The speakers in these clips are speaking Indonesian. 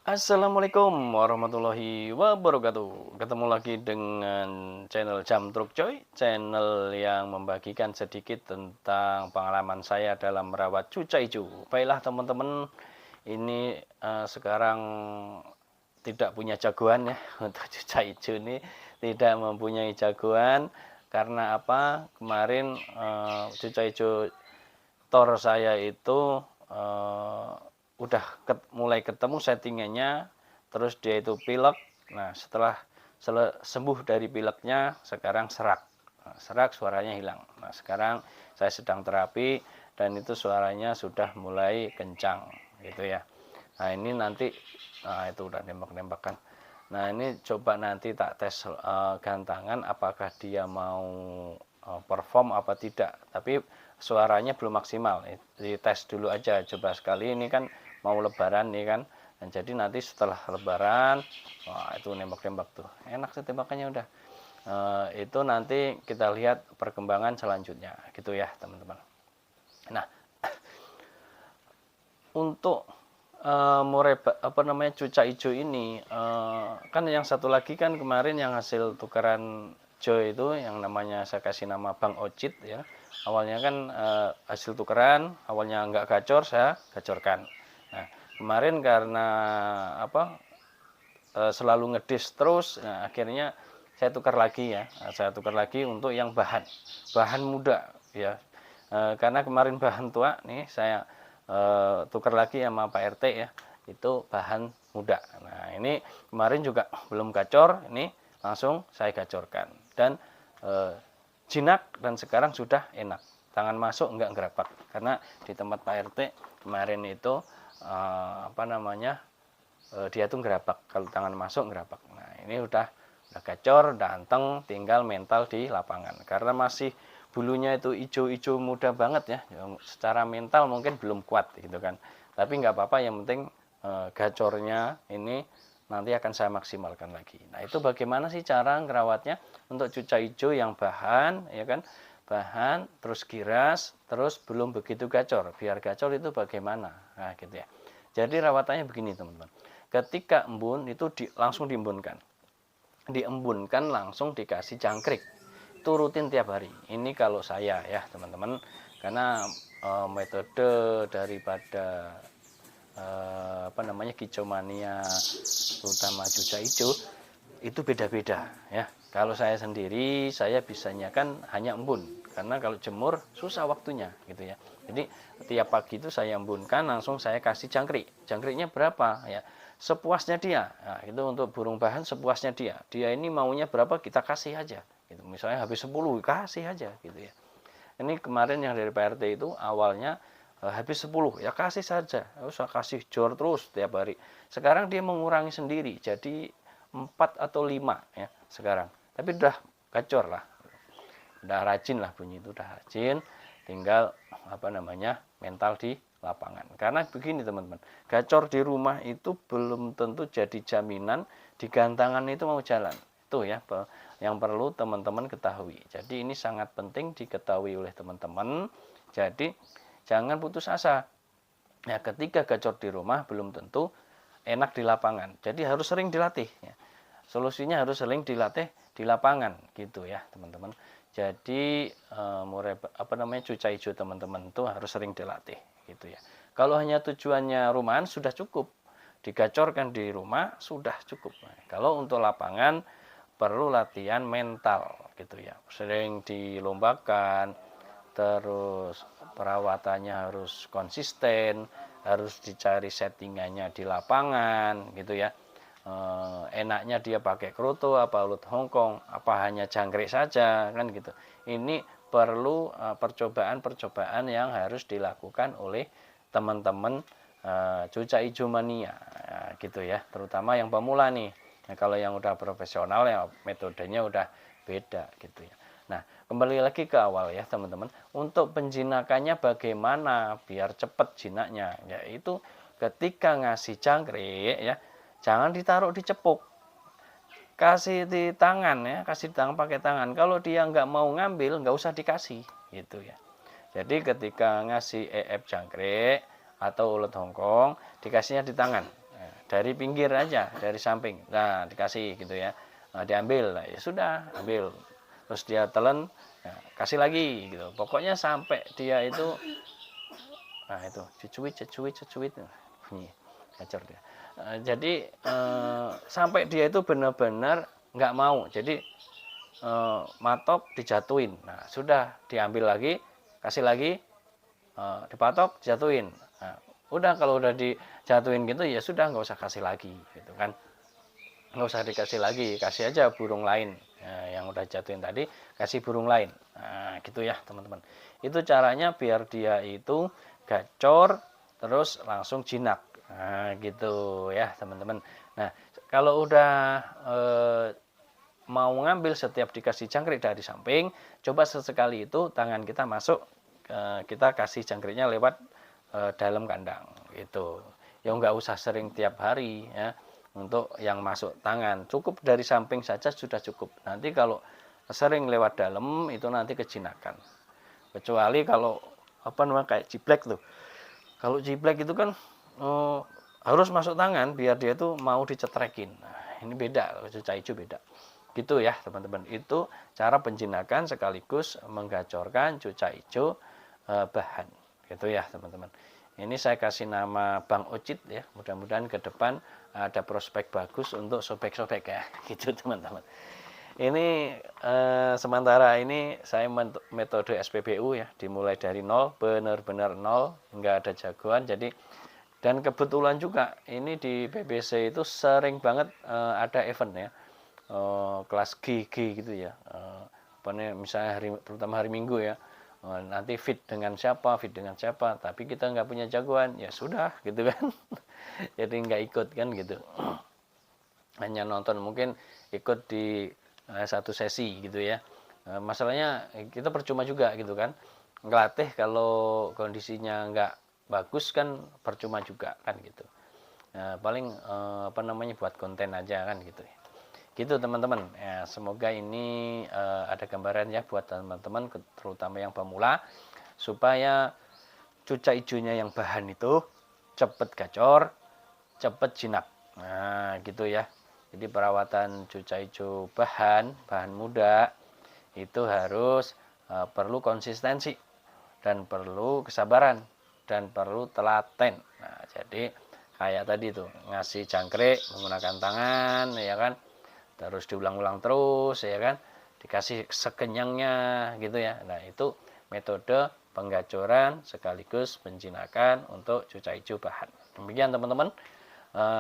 Assalamualaikum warahmatullahi wabarakatuh. Ketemu lagi dengan channel Jam Truk Coy, channel yang membagikan sedikit tentang pengalaman saya dalam merawat cuca hijau. Baiklah teman-teman, ini sekarang tidak punya jagoan ya untuk cuca hijau ini, tidak mempunyai jagoan karena apa? Kemarin cuca hijau tor saya itu udah mulai ketemu settingannya, terus dia itu pilek. Nah setelah sembuh dari pileknya, sekarang serak. Nah, serak suaranya hilang. Nah sekarang saya sedang terapi dan itu suaranya sudah mulai kencang gitu ya. Nah ini nanti, nah itu udah nembak-nembakan. Nah ini coba nanti tak tes gantangan apakah dia mau perform apa tidak, tapi suaranya belum maksimal. Dites dulu aja, coba sekali. Ini kan mau lebaran nih kan, dan jadi nanti setelah lebaran, wah itu nembak-nembak tuh enak sih tembakannya udah. Itu nanti kita lihat perkembangan selanjutnya gitu ya teman-teman. Nah untuk apa namanya cuca hijau ini, kan yang satu lagi kan kemarin yang hasil tukaran Joe itu yang namanya saya kasih nama Bang Ocit ya. Awalnya kan hasil tukeran, awalnya nggak gacor, saya gacorkan. Nah kemarin karena apa selalu ngedis terus, nah, akhirnya saya tukar lagi ya. Nah, saya tukar lagi untuk yang bahan muda ya. Karena kemarin bahan tua nih saya tukar lagi sama Pak RT ya, itu bahan muda. Nah ini kemarin juga belum gacor, ini langsung saya gacorkan dan jinak, dan sekarang sudah enak, tangan masuk enggak gerapak. Karena di tempat Pak RT kemarin itu apa namanya dia tuh gerapak, kalau tangan masuk gerapak. Nah ini udah gacor, udah anteng, tinggal mental di lapangan. Karena masih bulunya itu hijau-hijau muda banget ya, secara mental mungkin belum kuat gitu kan. Tapi nggak apa-apa, yang penting gacornya ini nanti akan saya maksimalkan lagi. Nah itu bagaimana sih cara ngerawatnya untuk cuca hijau yang bahan ya kan, bahan terus giras terus belum begitu gacor. Biar gacor itu bagaimana, nah gitu ya. Jadi rawatannya begini teman-teman, ketika embun itu langsung diembunkan, langsung dikasih jangkrik, itu rutin tiap hari. Ini kalau saya ya teman-teman, karena metode daripada apa namanya kicomania, terutama cuca hijau itu beda-beda ya. Kalau saya sendiri, saya bisanya kan hanya embun, karena kalau jemur susah waktunya gitu ya. Jadi tiap pagi itu saya embunkan, langsung saya kasih jangkrik. Jangkriknya berapa ya, sepuasnya dia. Nah, itu untuk burung bahan sepuasnya dia. Dia ini maunya berapa kita kasih aja. Gitu. Misalnya habis 10 kasih aja gitu ya. Ini kemarin yang dari PRT itu awalnya habis 10 ya kasih saja. Usah kasih jor terus tiap hari. Sekarang dia mengurangi sendiri jadi 4 atau 5 ya sekarang. Tapi udah gacor lah. Udah rajin lah bunyi itu, udah rajin. Tinggal apa namanya mental di lapangan. Karena begini teman-teman, gacor di rumah itu belum tentu jadi jaminan di gantangan itu mau jalan. Itu ya yang perlu teman-teman ketahui. Jadi ini sangat penting diketahui oleh teman-teman. Jadi jangan putus asa. Ya, ketika gacor di rumah belum tentu enak di lapangan. Jadi harus sering dilatih. Ya. Solusinya harus sering dilatih di lapangan gitu ya teman-teman. Jadi apa namanya cuca hijau teman-teman itu harus sering dilatih gitu ya. Kalau hanya tujuannya rumahan sudah cukup, digacorkan di rumah sudah cukup. Nah, kalau untuk lapangan perlu latihan mental gitu ya, sering dilombakan, terus perawatannya harus konsisten, harus dicari settingannya di lapangan gitu ya. Enaknya dia pakai kroto apa ulut Hongkong, apa hanya jangkrik saja kan gitu. Ini perlu percobaan-percobaan yang harus dilakukan oleh teman-teman cuca hijau mania gitu ya, terutama yang pemula nih. Nah, kalau yang udah profesional ya metodenya udah beda gitu ya. Nah, kembali lagi ke awal ya teman-teman. Untuk penjinakannya bagaimana biar cepat jinaknya? Yaitu ketika ngasih jangkrik ya, jangan ditaruh di cepuk. Kasih di tangan ya, kasih di tangan pakai tangan. Kalau dia nggak mau ngambil, nggak usah dikasih gitu ya. Jadi ketika ngasih EF jangkrik atau ulet Hongkong, dikasihnya di tangan. dari pinggir aja, dari samping. Nah, dikasih gitu ya. Nah, diambil, nah, ya sudah, ambil. Terus dia telan, nah, kasih lagi gitu. Pokoknya sampai dia itu, nah itu, cucuit, bunyi, gacor dia. Jadi sampai dia itu benar-benar nggak mau. Jadi matok dijatuhin. Nah, sudah diambil lagi, kasih lagi, dipatok, dijatuhin. Nah, udah kalau udah dijatuhin gitu ya sudah nggak usah kasih lagi gitu kan. Nggak usah dikasih lagi, kasih aja burung lain. Nah, yang udah jatuhin tadi kasih burung lain. Nah, gitu ya teman-teman. Itu caranya biar dia itu gacor terus langsung jinak. Nah, gitu ya teman-teman. Nah, kalau udah mau ngambil setiap dikasih jangkrik dari samping, coba sesekali itu tangan kita masuk, kita kasih jangkriknya lewat dalam kandang gitu. Ya nggak usah sering tiap hari ya. Untuk yang masuk tangan cukup dari samping saja sudah cukup. Nanti kalau sering lewat dalam itu nanti kejinakan. Kecuali kalau apa namanya kayak jiplek tuh. Kalau jiplek itu kan harus masuk tangan biar dia tuh mau dicetrekin. Nah, ini beda, kalau cuca hijau beda. Gitu ya teman-teman. Itu cara penjinakan sekaligus menggacorkan cuca hijau bahan. Gitu ya teman-teman. Ini saya kasih nama Bang Ocit ya. Mudah-mudahan ke depan ada prospek bagus untuk sobek-sobek ya. Gitu teman-teman. Ini sementara ini saya metode SPBU ya. Dimulai dari nol, benar-benar nol, nggak ada jagoan. Jadi dan kebetulan juga ini di BBC itu sering banget ada event ya. Kelas G gitu ya. Misalnya terutama hari Minggu ya. Nanti fit dengan siapa, tapi kita nggak punya jagoan, ya sudah gitu kan. Jadi nggak ikut kan gitu. Hanya nonton, mungkin ikut di satu sesi gitu ya. Masalahnya kita percuma juga gitu kan. Ngelatih kalau kondisinya nggak bagus kan percuma juga kan gitu. Paling apa namanya buat konten aja kan gitu ya. Gitu teman-teman ya, semoga ini ada gambaran ya buat teman-teman terutama yang pemula supaya cuca hijaunya yang bahan itu cepet gacor, cepet jinak. Nah gitu ya. Jadi perawatan cuca hijau bahan muda itu harus perlu konsistensi dan perlu kesabaran dan perlu telaten. Nah jadi kayak tadi tuh ngasih jangkrik menggunakan tangan ya kan, terus diulang-ulang terus ya kan, dikasih sekenyangnya gitu ya. Nah itu metode penggacoran sekaligus penjinakan untuk cuca hijau bahan. Demikian teman-teman,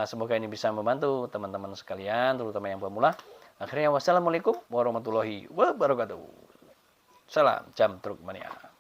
semoga ini bisa membantu teman-teman sekalian terutama yang pemula. Akhirnya wassalamualaikum warahmatullahi wabarakatuh. Salam Jam Truk Mania.